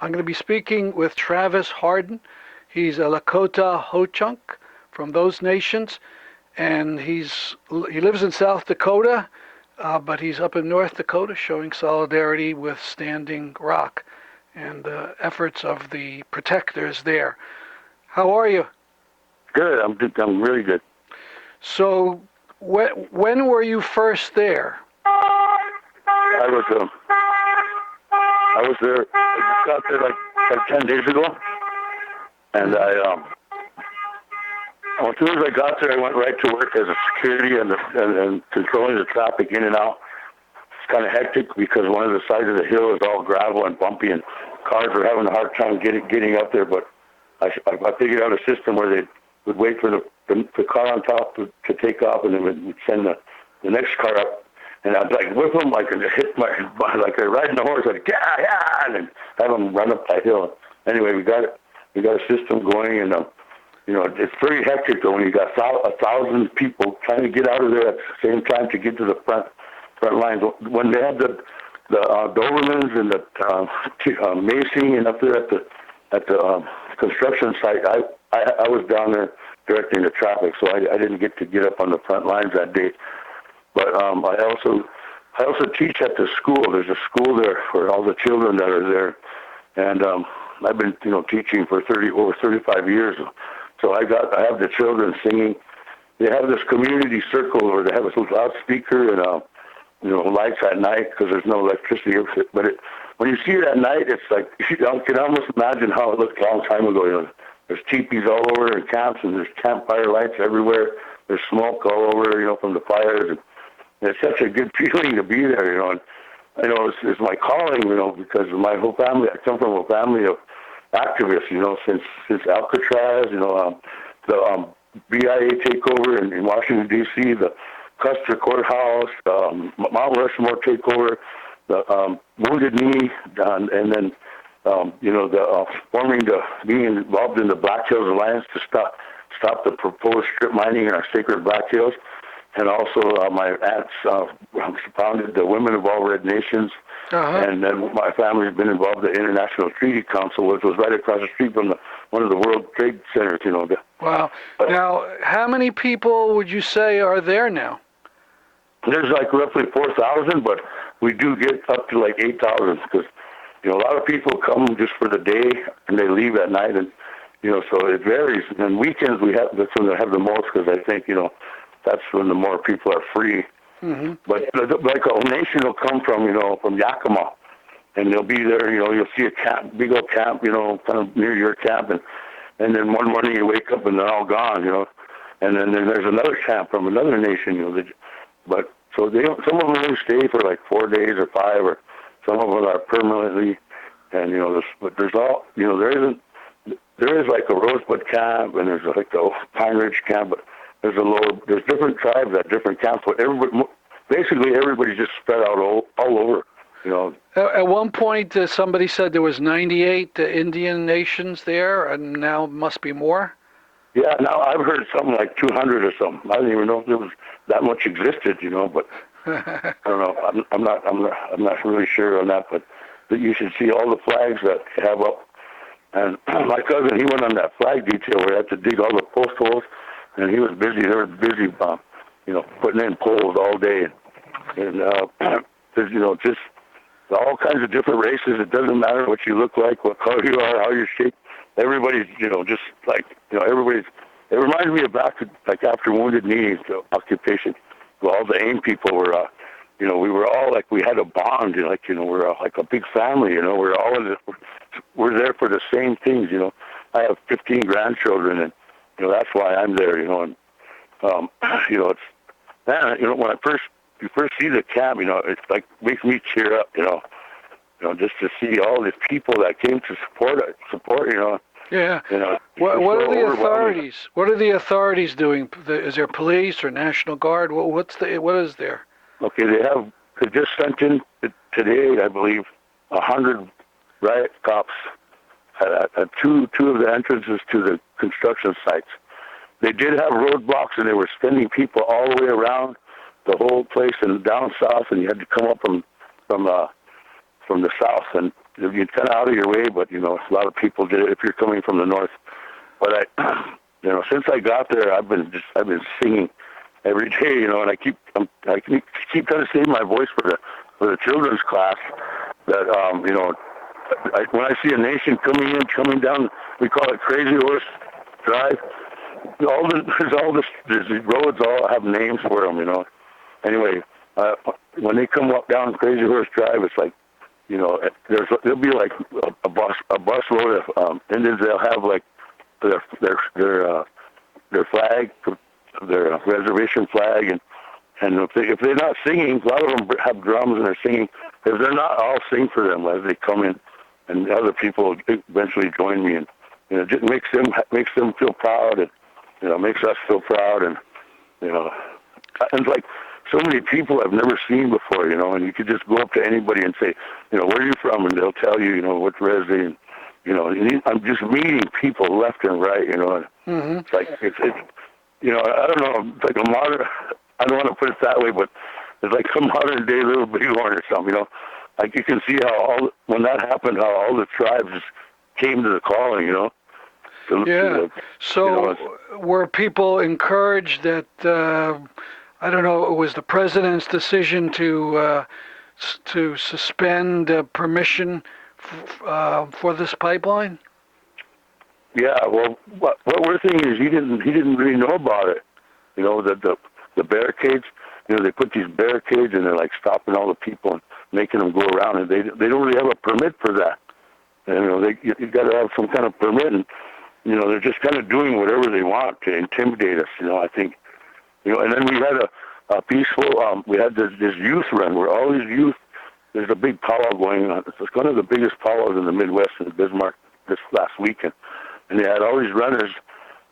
I'm going to be speaking with Travis Harden. He's a Lakota Ho-Chunk from those nations, and he lives in South Dakota, but he's up in North Dakota showing solidarity with Standing Rock and the efforts of the protectors there. How are you? Good. I'm really good. So, when were you first there? I was there. I got there like 10 days ago, and as soon as I got there, I went right to work as a security and controlling the traffic in and out. It's kind of hectic because one of the sides of the hill is all gravel and bumpy, and cars were having a hard time getting up there. But I figured out a system where they would wait for the car on top to take off, and then would send the next car up. And I'd like whip them like and hit like they're riding a horse, like yeah, and then have them run up that hill. Anyway, we got a system going, and it's very hectic though when you got 1,000 people trying to get out of there at the same time to get to the front lines. When they had the Dobermans and the macing and up there at the construction site, I was down there directing the traffic, so I didn't get up on the front lines that day. But I also teach at the school. There's a school there for all the children that are there, and I've been teaching for over 35 years. So I have the children singing. They have this community circle where they have a loudspeaker and lights at night because there's no electricity. But when you see it at night, it's like you can almost imagine how it looked a long time ago. There's teepees all over and camps, and there's campfire lights everywhere. There's smoke all over, from the fires. And it's such a good feeling to be there, and it's my calling, because of my whole family. I come from a family of activists, since Alcatraz, the BIA takeover in Washington, D.C., the Custer Courthouse, Mount Rushmore takeover, the Wounded Knee, and then, being involved in the Black Hills Alliance to stop the proposed strip mining in our sacred Black Hills. And also, my aunts founded the Women of All Red Nations, and then my family has been involved in the International Treaty Council, which was right across the street from one of the World Trade Centers. Wow. Now, how many people would you say are there now? There's like roughly 4,000, but we do get up to like 8,000 because a lot of people come just for the day and they leave at night, and so it varies. And then weekends that's when they have the most because I think that's when the more people are free. Mm-hmm. But like a nation will come from Yakima, and they'll be there. You'll see a camp, big old camp, kind of near your camp, and then one morning you wake up and they're all gone, and then there's another camp from another nation, but so some of them stay for like 4 days or 5, or some of them are permanently, and but there's all there is like a Rosebud camp, and there's like the Pine Ridge camp, but there's different tribes at different camps, but everybody's just spread out all over, At one point, somebody said there was 98 Indian nations there, and now must be more. Yeah, now I've heard something like 200 or something. I didn't even know if there was that much existed, but I don't know. I'm not really sure on that, but you should see all the flags that have up. And my cousin, he went on that flag detail where he had to dig all the post holes. And he was busy. They were busy, putting in poles all day. And there's, just all kinds of different races. It doesn't matter what you look like, what color you are, how you're shaped. Everybody's, just like, everybody's. It reminds me of back, like after Wounded Knee, the occupation. All the AIM people were, we were all like, we had a bond. We're like a big family. We're all in this. We're there for the same things. I have 15 grandchildren, and that's why I'm there, and it's when you first see the camp, it's like makes me cheer up, just to see all these people that came to support, Yeah. What are the authorities? What are the authorities doing? Is there police or National Guard? What is there? Okay, they just sent in today, I believe, 100 riot cops at two of the entrances to the construction sites. They did have roadblocks, and they were sending people all the way around the whole place and down south, and you had to come up from from the south, and you're kind of out of your way. But a lot of people did it if you're coming from the north. But since I got there, I've been singing every day, and I keep trying to save my voice for the children's class. That when I see a nation coming down, we call it Crazy Horse Drive. These roads all have names for them, Anyway, when they come up down Crazy Horse Drive, it's like, there'll be like a bus load of Indians. They'll have like their flag, their reservation flag, and if they're not singing, a lot of them have drums and they're singing. If they're not, I'll sing for them as they come in, and other people eventually join me, and it just makes them feel proud, and makes us feel proud, and and like so many people I've never seen before, and you could just go up to anybody and say, where are you from, and they'll tell you, what resi, and I'm just meeting people left and right, Mm-hmm. It's like it's I don't know, it's like a modern. I don't want to put it that way, but it's like some modern day little bighorn or something, Like you can see how when that happened, how all the tribes just came to the calling, So were people encouraged that I don't know, it was the president's decision to suspend permission for this pipeline? Yeah, well, what we're thinking is he didn't really know about it. The barricades. They put these barricades and they're like stopping all the people and making them go around, and they don't really have a permit for that. And you got to have some kind of permit, and they're just kind of doing whatever they want to intimidate us. I think, and then we had a peaceful. We had this youth run where all these youth. There's a big powwow going on. It's one of the biggest powwows in the Midwest in Bismarck this last weekend. And they had all these runners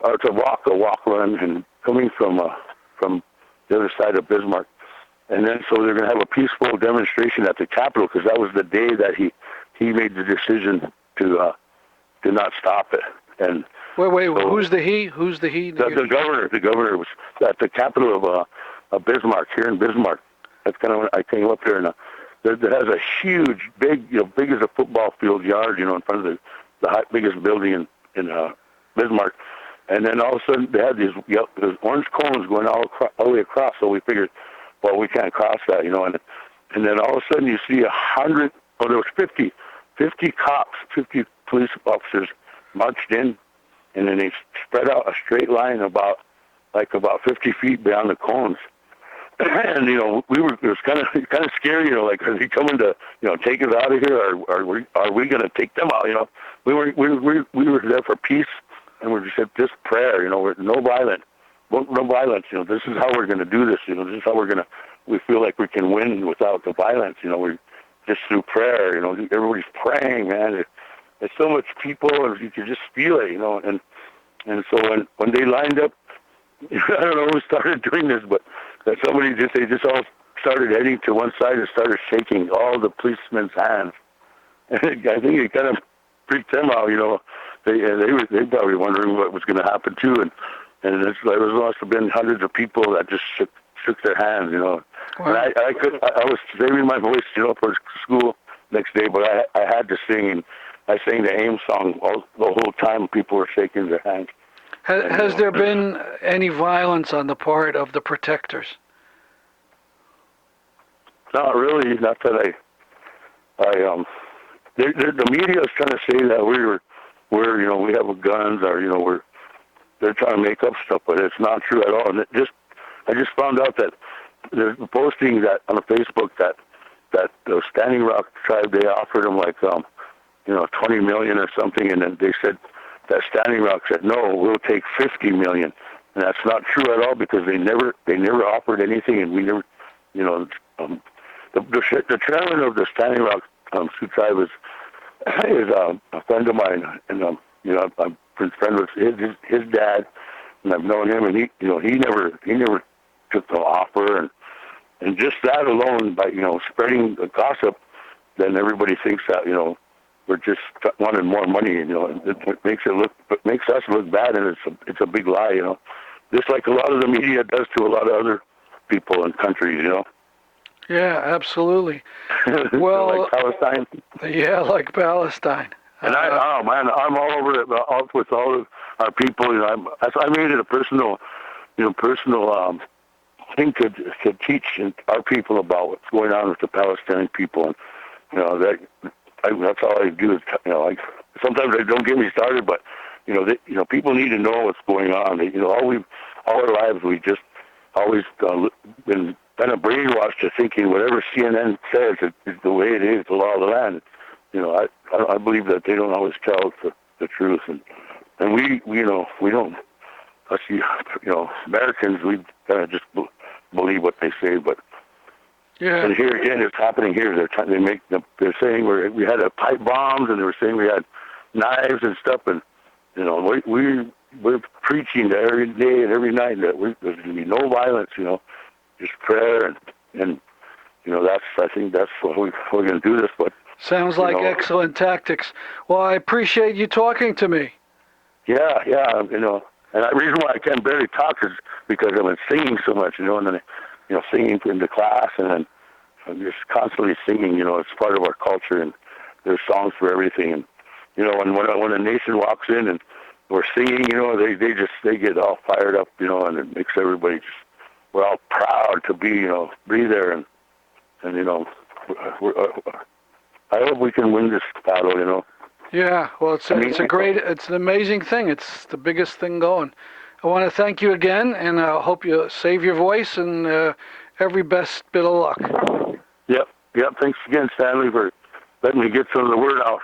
to walk run, and coming from the other side of Bismarck. And then so they're going to have a peaceful demonstration at the Capitol, because that was the day that he made the decision to not stop it. And wait, so, who's the he? Who's the he? The governor. The governor was at the Capitol of Bismarck, here in Bismarck. That's kind of when I came up here, and there has a huge, big as a football field yard, in front of the biggest building in Bismarck. And then all of a sudden they had these orange cones going all the way across. So we figured, well, we can't cross that, And then all of a sudden you see 100, there was 50 cops, 50 police officers marched in, and then they spread out a straight line about 50 feet beyond the cones. And it was kind of scary, like, are they coming to take us out of here, or are we going to take them out? We were there for peace, and we just said this prayer, no violence. This is how we're going to do this. This is how we feel like we can win without the violence. We just through prayer. Everybody's praying, man. There's so much people, and you can just feel it. And so when they lined up, I don't know who started doing this, but that they just all started heading to one side and started shaking all the policemen's hands. And I think it kind of freaked them out. They probably wondering what was going to happen too, and there must have been hundreds of people that just shook their hands. Wow. And I was saving my voice, for school next day, but I had to sing, and I sang the AIM song the whole time. People were shaking their hands. Has there been any violence on the part of the protectors? Not really. Not that the media is trying to say that we have guns, or they're trying to make up stuff, but it's not true at all. And I just found out that there's a posting that on Facebook that the Standing Rock tribe, they offered them like $20 million or something, and then they said that Standing Rock said no, we'll take $50 million, and that's not true at all, because they never offered anything, and we never, the chairman of the Standing Rock Sioux tribe is a friend of mine, and I'm friends with his dad, and I've known him, and he never took the offer, and just that alone, by spreading the gossip, then everybody thinks that we're just wanting more money, and it makes us look bad, and it's a big lie, just like a lot of the media does to a lot of other people and countries, Yeah, absolutely. Well, like Palestine. yeah, like Palestine. And oh man, I'm all over it with all of our people. You know, I made it a personal, thing to teach our people about what's going on with the Palestinian people, and that's all I do. Is like sometimes I don't get me started, but people need to know what's going on. All our lives we just always been kind of brainwashed to thinking whatever CNN says is the way it is, the law of the land. I believe that they don't always tell the truth, and we don't. Us, Americans, we kind of just believe what they say, but Yeah. and here again, it's happening here. They're saying we had pipe bombs, and they were saying we had knives and stuff, and we're preaching every day and every night that there's going to be no violence, just prayer, and I think that's what we're going to do this. But Sounds like excellent tactics. Well, I appreciate you talking to me. yeah, and the reason why I can barely talk is because I've been singing so much, and then singing in the class, and then I'm just constantly singing. It's part of our culture, and there's songs for everything. And when a nation walks in and we're singing, they get all fired up, and it makes everybody we're all proud to be there, and I hope we can win this battle, Yeah, well, it's an amazing thing. It's the biggest thing going. I want to thank you again, and I hope you save your voice, and every best bit of luck. Yep. Thanks again, Stanley, for letting me get some of the word out.